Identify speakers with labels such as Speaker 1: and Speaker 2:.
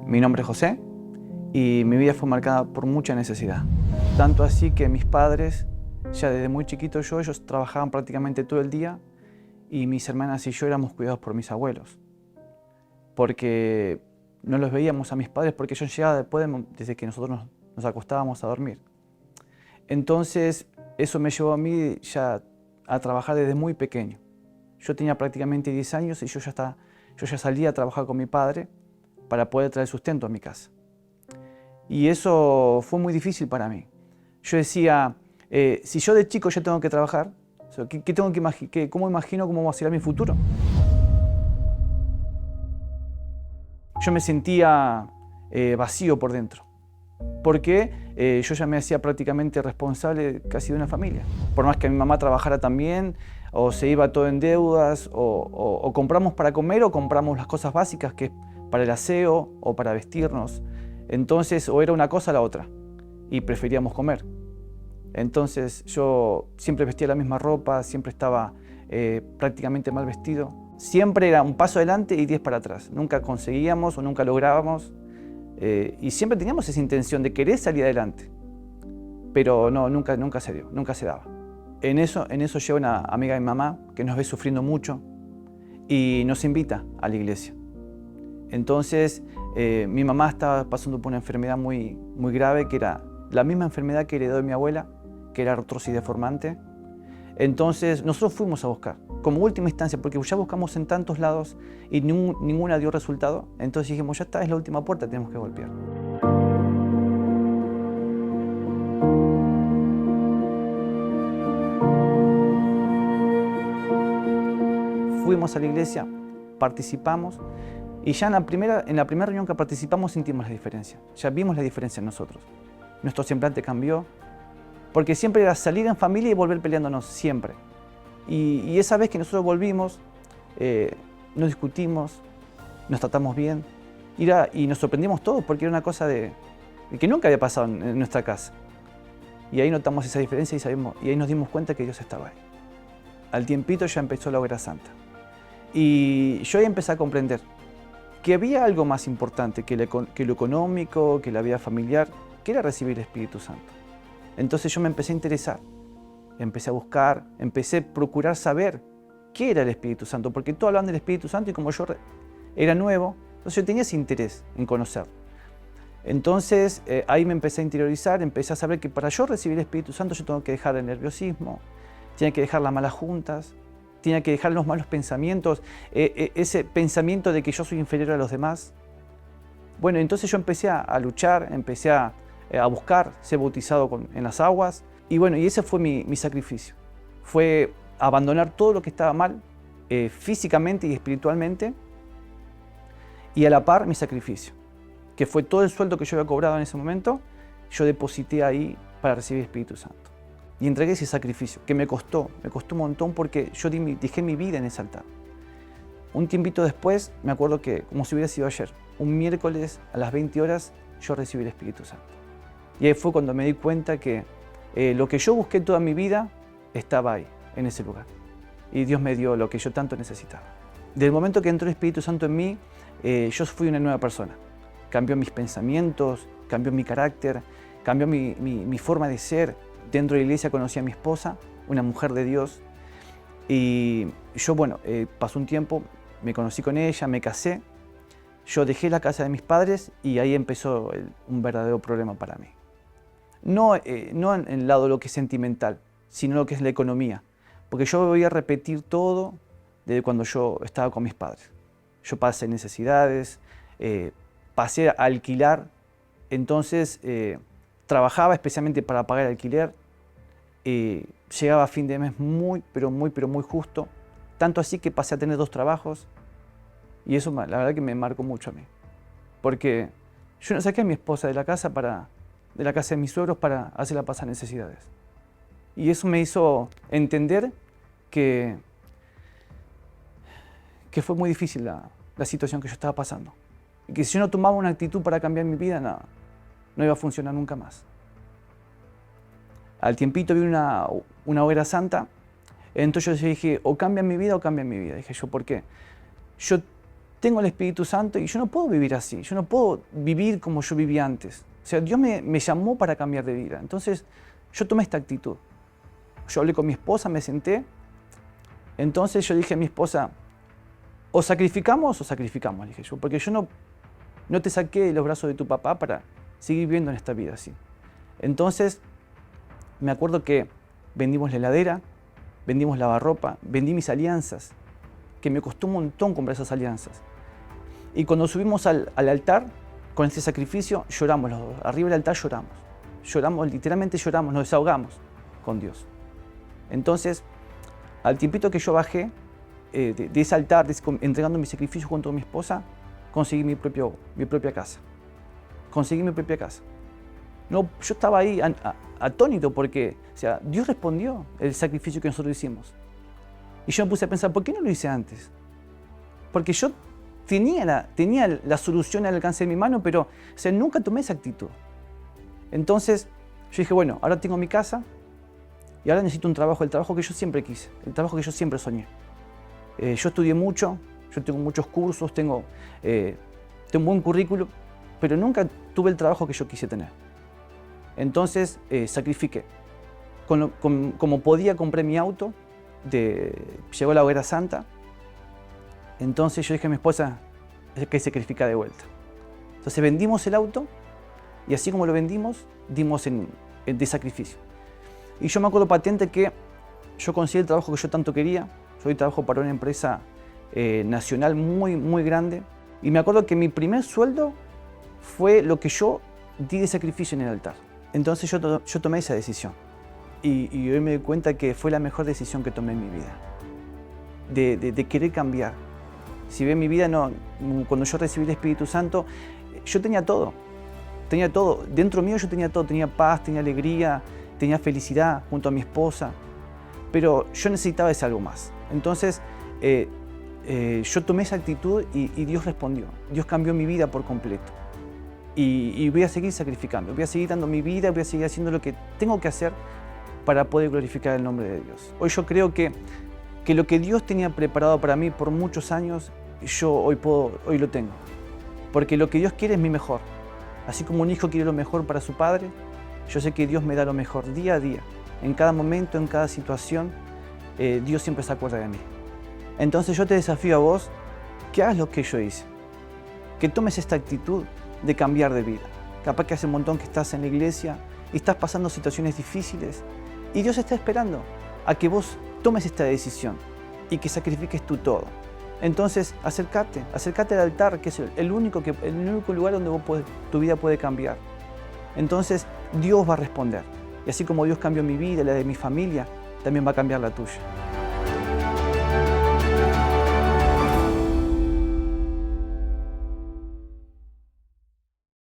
Speaker 1: Mi nombre es José y mi vida fue marcada por mucha necesidad. Tanto así que mis padres, ya desde muy chiquito ellos trabajaban prácticamente todo el día y mis hermanas y yo éramos cuidados por mis abuelos. Porque no los veíamos a mis padres porque ellos llegaban desde que nosotros nos acostábamos a dormir. Entonces eso me llevó a mí ya a trabajar desde muy pequeño. Yo tenía prácticamente 10 años y yo ya salía a trabajar con mi padre para poder traer sustento a mi casa. Y eso fue muy difícil para mí. Yo decía, si yo de chico ya tengo que trabajar, ¿cómo imagino cómo va a ser mi futuro? Yo me sentía vacío por dentro, porque yo ya me hacía prácticamente responsable casi de una familia. Por más que mi mamá trabajara también, o se iba todo en deudas, o compramos para comer o compramos las cosas básicas, que es para el aseo o para vestirnos. Entonces, o era una cosa o la otra, y preferíamos comer. Entonces, yo siempre vestía la misma ropa, siempre estaba prácticamente mal vestido. Siempre era un paso adelante y 10 para atrás. Nunca conseguíamos o nunca lográbamos. Y siempre teníamos esa intención de querer salir adelante. Pero no, nunca se dio, nunca se daba. En eso llega una amiga de mi mamá que nos ve sufriendo mucho y nos invita a la iglesia. Entonces, mi mamá estaba pasando por una enfermedad muy grave, que era la misma enfermedad que heredó de mi abuela, que era artrosis deformante. Entonces, nosotros fuimos a buscar, como última instancia, porque ya buscamos en tantos lados y ninguna dio resultado. Entonces dijimos, ya está, es la última puerta, tenemos que golpear. Fuimos a la iglesia, participamos y ya en la primera reunión que participamos sentimos la diferencia. Ya vimos la diferencia en nosotros. Nuestro semblante cambió, porque siempre era salir en familia y volver peleándonos, siempre. Y esa vez que nosotros volvimos, no discutimos, nos tratamos bien y nos sorprendimos todos porque era una cosa de que nunca había pasado en nuestra casa. Y ahí notamos esa diferencia y ahí nos dimos cuenta que Dios estaba ahí. Al tiempito ya empezó la Hoguera Santa. Y yo ahí empecé a comprender que había algo más importante que lo económico, que la vida familiar, que era recibir el Espíritu Santo. Entonces yo me empecé a interesar, empecé a buscar, empecé a procurar saber qué era el Espíritu Santo, porque todos hablaban del Espíritu Santo y como yo era nuevo, entonces yo tenía ese interés en conocerlo. Entonces ahí me empecé a interiorizar, empecé a saber que para yo recibir el Espíritu Santo yo tengo que dejar el nerviosismo, tenía que dejar las malas juntas, tenía que dejar los malos pensamientos, ese pensamiento de que yo soy inferior a los demás. Bueno, entonces yo empecé a luchar, empecé a buscar ser bautizado en las aguas. Y bueno, y ese fue mi sacrificio. Fue abandonar todo lo que estaba mal, físicamente y espiritualmente, y a la par mi sacrificio, que fue todo el sueldo que yo había cobrado en ese momento, yo deposité ahí para recibir el Espíritu Santo. Y entregué ese sacrificio, que me costó un montón porque yo dejé mi vida en ese altar. Un tiempito después, me acuerdo que, como si hubiera sido ayer, un miércoles a las 20 horas, yo recibí el Espíritu Santo. Y ahí fue cuando me di cuenta que lo que yo busqué toda mi vida estaba ahí, en ese lugar. Y Dios me dio lo que yo tanto necesitaba. Desde el momento que entró el Espíritu Santo en mí, yo fui una nueva persona. Cambió mis pensamientos, cambió mi carácter, cambió mi forma de ser. Dentro de la iglesia conocí a mi esposa, una mujer de Dios. Y yo, bueno, pasó un tiempo, me conocí con ella, me casé. Yo dejé la casa de mis padres y ahí empezó un verdadero problema para mí. No en el lado de lo que es sentimental, sino lo que es la economía. Porque yo voy a repetir todo desde cuando yo estaba con mis padres. Yo pasé necesidades, pasé a alquilar, entonces trabajaba especialmente para pagar el alquiler. Llegaba a fin de mes muy justo. Tanto así que pasé a tener 2 trabajos. Y eso la verdad que me marcó mucho a mí. Porque yo no saqué a mi esposa de la casa de mis suegros para hacerla pasar necesidades. Y eso me hizo entender que fue muy difícil la situación que yo estaba pasando. Y que si yo no tomaba una actitud para cambiar mi vida, no iba a funcionar nunca más. Al tiempito vi una hoguera santa, entonces yo dije, o cambia mi vida o cambia mi vida. Dije yo, ¿por qué? Yo tengo el Espíritu Santo y yo no puedo vivir así, yo no puedo vivir como yo vivía antes. O sea, Dios me llamó para cambiar de vida. Entonces, yo tomé esta actitud. Yo hablé con mi esposa, me senté. Entonces yo dije a mi esposa, o sacrificamos, le dije yo, porque yo no te saqué de los brazos de tu papá para seguir viviendo en esta vida así. Entonces, me acuerdo que vendimos la heladera, vendimos lavarropa, vendí mis alianzas, que me costó un montón comprar esas alianzas. Y cuando subimos al altar, con este sacrificio, lloramos los dos. Arriba del altar lloramos. Lloramos, literalmente lloramos, nos desahogamos con Dios. Entonces, al tiempito que yo bajé de ese altar, entregando mi sacrificio junto a mi esposa, conseguí mi propia casa. Conseguí mi propia casa. No, yo estaba ahí atónito porque, o sea, Dios respondió el sacrificio que nosotros hicimos. Y yo me puse a pensar, ¿por qué no lo hice antes? Porque yo tenía la solución al alcance de mi mano, pero o sea, nunca tomé esa actitud. Entonces, yo dije, bueno, ahora tengo mi casa y ahora necesito un trabajo, el trabajo que yo siempre quise, el trabajo que yo siempre soñé. Yo estudié mucho, yo tengo muchos cursos, tengo un buen currículum, pero nunca tuve el trabajo que yo quise tener. Entonces, sacrifiqué. Como podía, compré mi auto, llegó la Hoguera Santa. Entonces yo dije a mi esposa, hay que sacrificar de vuelta. Entonces vendimos el auto y así como lo vendimos, dimos de sacrificio. Y yo me acuerdo patente que yo conseguí el trabajo que yo tanto quería. Yo hoy trabajo para una empresa nacional muy, muy grande. Y me acuerdo que mi primer sueldo fue lo que yo di de sacrificio en el altar. Entonces yo tomé esa decisión. Y hoy me doy cuenta que fue la mejor decisión que tomé en mi vida. De querer cambiar. Si ven mi vida, cuando yo recibí el Espíritu Santo, yo tenía todo. Tenía todo. Dentro mío yo tenía todo. Tenía paz, tenía alegría, tenía felicidad junto a mi esposa. Pero yo necesitaba ese algo más. Entonces, yo tomé esa actitud y Dios respondió. Dios cambió mi vida por completo. Y voy a seguir sacrificando. Voy a seguir dando mi vida, voy a seguir haciendo lo que tengo que hacer para poder glorificar el nombre de Dios. Hoy yo creo que lo que Dios tenía preparado para mí por muchos años, yo hoy lo tengo. Porque lo que Dios quiere es mi mejor. Así como un hijo quiere lo mejor para su padre, yo sé que Dios me da lo mejor día a día. En cada momento, en cada situación, Dios siempre se acuerda de mí. Entonces yo te desafío a vos que hagas lo que yo hice. Que tomes esta actitud de cambiar de vida. Capaz que hace un montón que estás en la iglesia y estás pasando situaciones difíciles y Dios está esperando a que vos tomes esta decisión y que sacrifiques tu todo. Entonces, acércate al altar, que es el único lugar donde tu vida puede cambiar. Entonces, Dios va a responder. Y así como Dios cambió mi vida, la de mi familia, también va a cambiar la tuya.